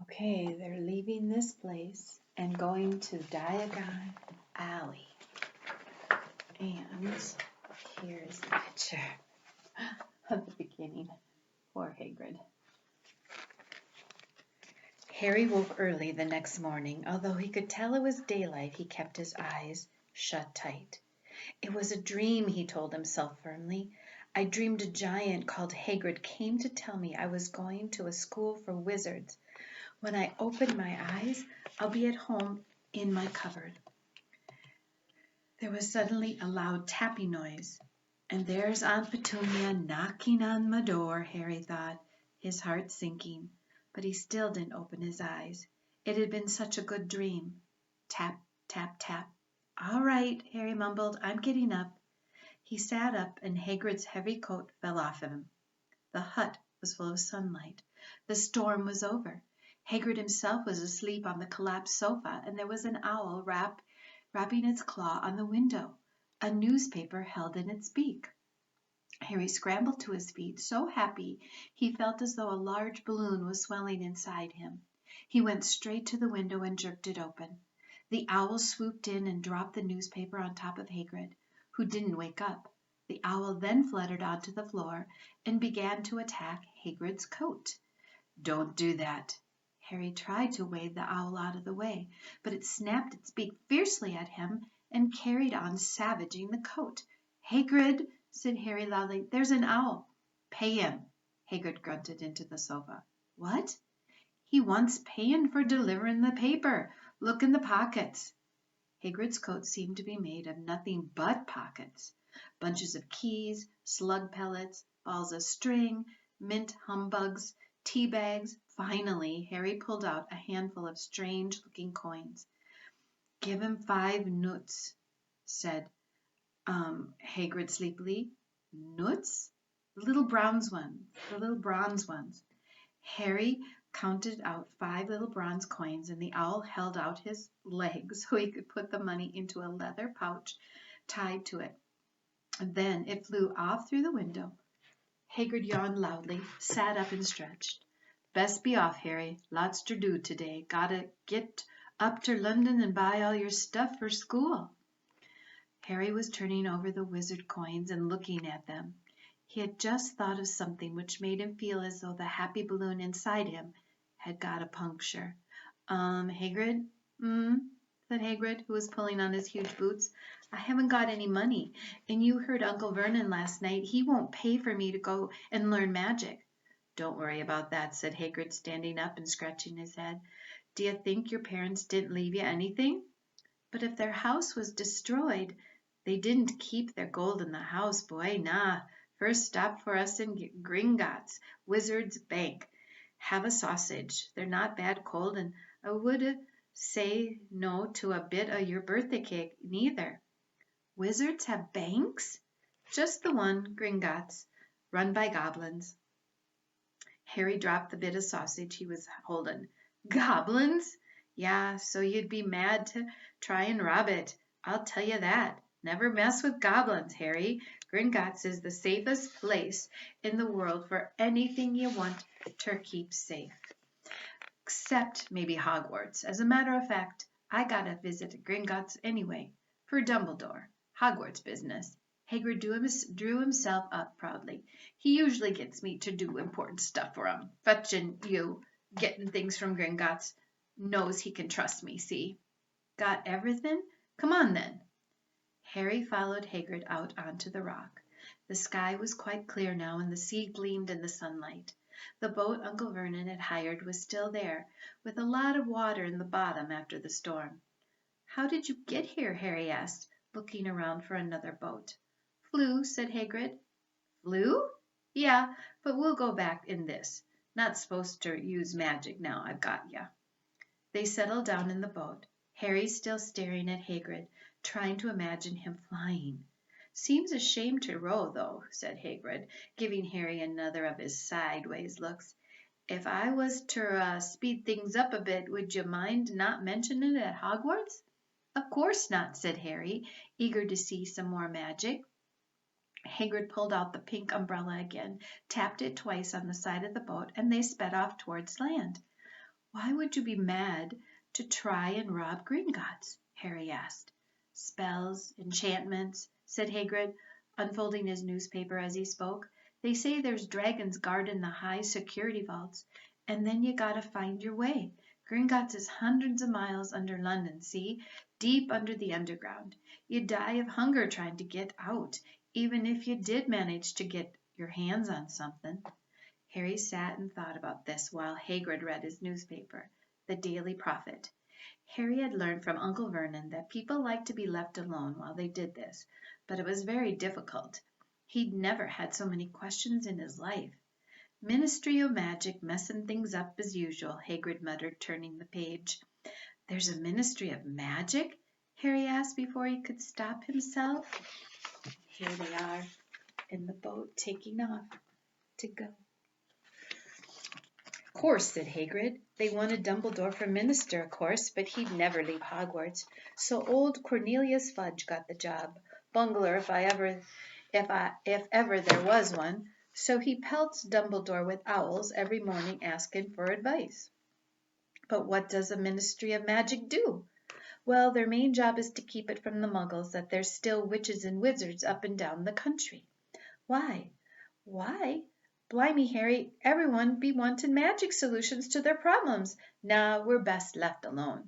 Okay, they're leaving this place and going to Diagon Alley. And here's the picture of the beginning. Poor Hagrid. Harry woke early the next morning. Although he could tell it was daylight, he kept his eyes shut tight. It was a dream, he told himself firmly. I dreamed a giant called Hagrid came to tell me I was going to a school for wizards. When I open my eyes, I'll be at home in my cupboard. There was suddenly a loud tapping noise. And there's Aunt Petunia knocking on my door, Harry thought, his heart sinking. But he still didn't open his eyes. It had been such a good dream. Tap, tap, tap. All right, Harry mumbled, I'm getting up. He sat up, and Hagrid's heavy coat fell off him. The hut was full of sunlight. The storm was over. Hagrid himself was asleep on the collapsed sofa, and there was an owl rapping its claw on the window, a newspaper held in its beak. Harry scrambled to his feet, so happy he felt as though a large balloon was swelling inside him. He went straight to the window and jerked it open. The owl swooped in and dropped the newspaper on top of Hagrid, who didn't wake up. The owl then fluttered onto the floor and began to attack Hagrid's coat. Don't do that. Harry tried to wave the owl out of the way, but it snapped its beak fiercely at him and carried on savaging the coat. Hagrid, said Harry loudly, there's an owl. Pay him, Hagrid grunted into the sofa. What? He wants paying for delivering the paper. Look in the pockets. Hagrid's coat seemed to be made of nothing but pockets. Bunches of keys, slug pellets, balls of string, mint humbugs, tea bags. Finally, Harry pulled out a handful of strange-looking coins. Give him 5 nuts, said Hagrid sleepily. Nuts? The little bronze ones. Harry counted out 5 little bronze coins, and the owl held out his legs so he could put the money into a leather pouch tied to it. And then it flew off through the window. Hagrid yawned loudly, sat up and stretched. Best be off, Harry. Lots ter do today. Gotta get up ter London and buy all your stuff for school. Harry was turning over the wizard coins and looking at them. He had just thought of something which made him feel as though the happy balloon inside him had got a puncture. Hagrid? Said Hagrid, who was pulling on his huge boots. I haven't got any money, and you heard Uncle Vernon last night. He won't pay for me to go and learn magic. Don't worry about that, said Hagrid, standing up and scratching his head. Do you think your parents didn't leave you anything? But if their house was destroyed, they didn't keep their gold in the house, boy. Nah. First stop for us in Gringotts, Wizard's Bank. Have a sausage. They're not bad cold, and I would say no to a bit of your birthday cake, neither. Wizards have banks? Just the one, Gringotts, run by goblins. Harry dropped the bit of sausage he was holding. Goblins? Yeah, so you'd be mad to try and rob it. I'll tell you that. Never mess with goblins, Harry. Gringotts is the safest place in the world for anything you want to keep safe. Except maybe Hogwarts. As a matter of fact, I got a visit Gringotts anyway, for Dumbledore. Hogwarts business. Hagrid drew himself up proudly. He usually gets me to do important stuff for him. Fetching you, getting things from Gringotts. Knows he can trust me, see? Got everything? Come on, then. Harry followed Hagrid out onto the rock. The sky was quite clear now, and the sea gleamed in the sunlight. The boat Uncle Vernon had hired was still there, with a lot of water in the bottom after the storm. How did you get here? Harry asked, looking around for another boat. Flew, said Hagrid. Flew? Yeah, but we'll go back in this. Not supposed to use magic now I've got ya. They settled down in the boat, Harry still staring at Hagrid, trying to imagine him flying. Seems a shame to row, though, said Hagrid, giving Harry another of his sideways looks. If I was to speed things up a bit, would you mind not mentioning it at Hogwarts? Of course not, said Harry, eager to see some more magic. Hagrid pulled out the pink umbrella again, tapped it twice on the side of the boat, and they sped off towards land. Why would you be mad to try and rob Gringotts? Harry asked. Spells, enchantments, said Hagrid, unfolding his newspaper as he spoke. They say there's dragons guarding the high security vaults, and then you gotta find your way. Gringotts is hundreds of miles under London, see? Deep under the underground. You'd die of hunger trying to get out, even if you did manage to get your hands on something. Harry sat and thought about this while Hagrid read his newspaper, The Daily Prophet. Harry had learned from Uncle Vernon that people liked to be left alone while they did this, but it was very difficult. He'd never had so many questions in his life. Ministry o' Magic messing things up as usual, Hagrid muttered, turning the page. There's a Ministry of Magic? Harry asked before he could stop himself. Here they are in the boat taking off to go. Of course, said Hagrid. They wanted Dumbledore for minister, of course, but he'd never leave Hogwarts. So old Cornelius Fudge got the job. Bungler, if ever there was one. So he pelts Dumbledore with owls every morning asking for advice. But what does a Ministry of Magic do? Well, their main job is to keep it from the Muggles that there's still witches and wizards up and down the country. Why? Why? Blimey, Harry, everyone be wanting magic solutions to their problems. Nah, we're best left alone.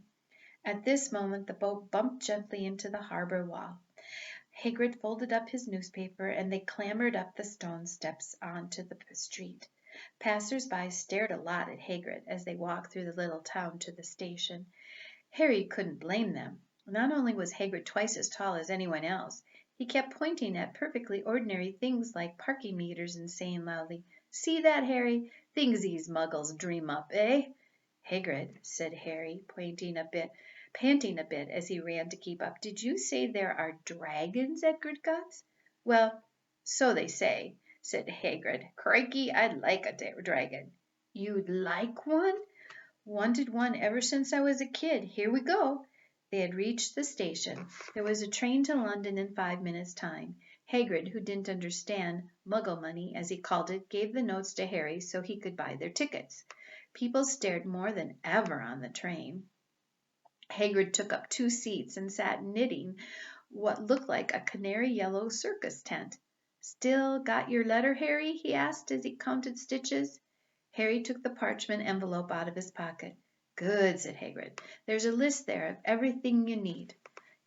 At this moment the boat bumped gently into the harbour wall. Hagrid folded up his newspaper, and they clambered up the stone steps onto the street. Passers-by stared a lot at Hagrid as they walked through the little town to the station. Harry couldn't blame them. Not only was Hagrid twice as tall as anyone else, he kept pointing at perfectly ordinary things like parking meters and saying loudly, "See that, Harry? Things these muggles dream up, eh?" "Hagrid," said Harry, panting a bit as he ran to keep up, "did you say there are dragons at Gringotts?" "Well, so they say," said Hagrid. "Crikey, I'd like a dragon." "You'd like one?" "Wanted one ever since I was a kid. Here we go." They had reached the station. There was a train to London in 5 minutes' time. Hagrid, who didn't understand Muggle money, as he called it, gave the notes to Harry so he could buy their tickets. People stared more than ever on the train. Hagrid took up 2 seats and sat knitting what looked like a canary yellow circus tent. "Still got your letter, Harry?" he asked as he counted stitches. Harry took the parchment envelope out of his pocket. "Good," said Hagrid. "There's a list there of everything you need."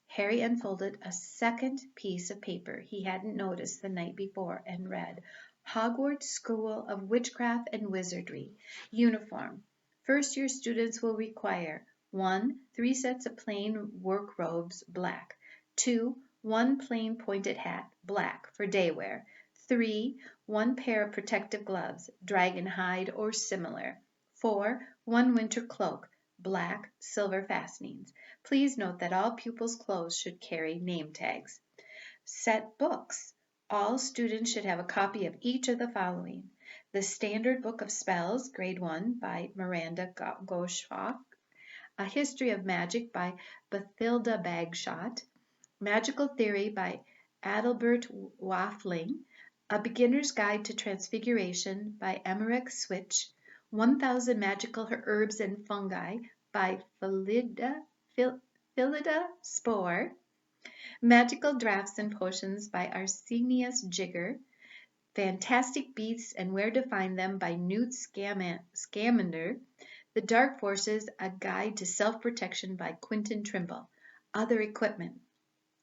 Harry unfolded a second piece of paper he hadn't noticed the night before and read, "Hogwarts School of Witchcraft and Wizardry. Uniform. First-year students will require 1. 3 sets of plain work robes, black. 2. 1 plain pointed hat, black, for day wear. 3. 1 pair of protective gloves, dragon hide or similar. 4. 1 winter cloak, black, silver fastenings. Please note that all pupils' clothes should carry name tags. Set books. All students should have a copy of each of the following: The Standard Book of Spells, Grade 1, by Miranda Goshawk. A History of Magic by Bathilda Bagshot. Magical Theory by Adalbert Waffling. A Beginner's Guide to Transfiguration by Emmerich Switch. 1000 Magical Herbs and Fungi by Philida Spore. Magical Draughts and Potions by Arsenius Jigger. Fantastic Beasts and Where to Find Them by Newt Scamander. The Dark Forces, A Guide to Self-Protection by Quentin Trimble. Other equipment: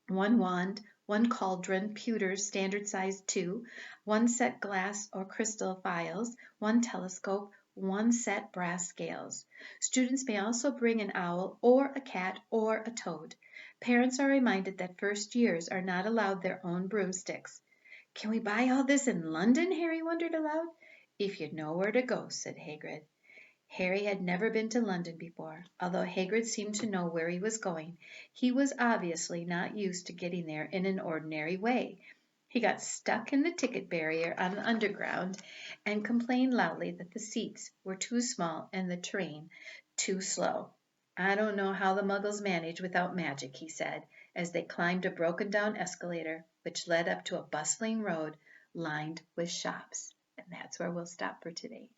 1 wand, 1 cauldron, pewter, standard size 2, 1 set glass or crystal phials, 1 telescope, 1 set brass scales. Students may also bring an owl or a cat or a toad. Parents are reminded that first years are not allowed their own broomsticks. "Can we buy all this in London?" Harry wondered aloud. "If you know where to go," said Hagrid. Harry had never been to London before. Although Hagrid seemed to know where he was going, he was obviously not used to getting there in an ordinary way. He got stuck in the ticket barrier on the Underground and complained loudly that the seats were too small and the train too slow. "I don't know how the Muggles manage without magic," he said, as they climbed a broken-down escalator which led up to a bustling road lined with shops. And that's where we'll stop for today.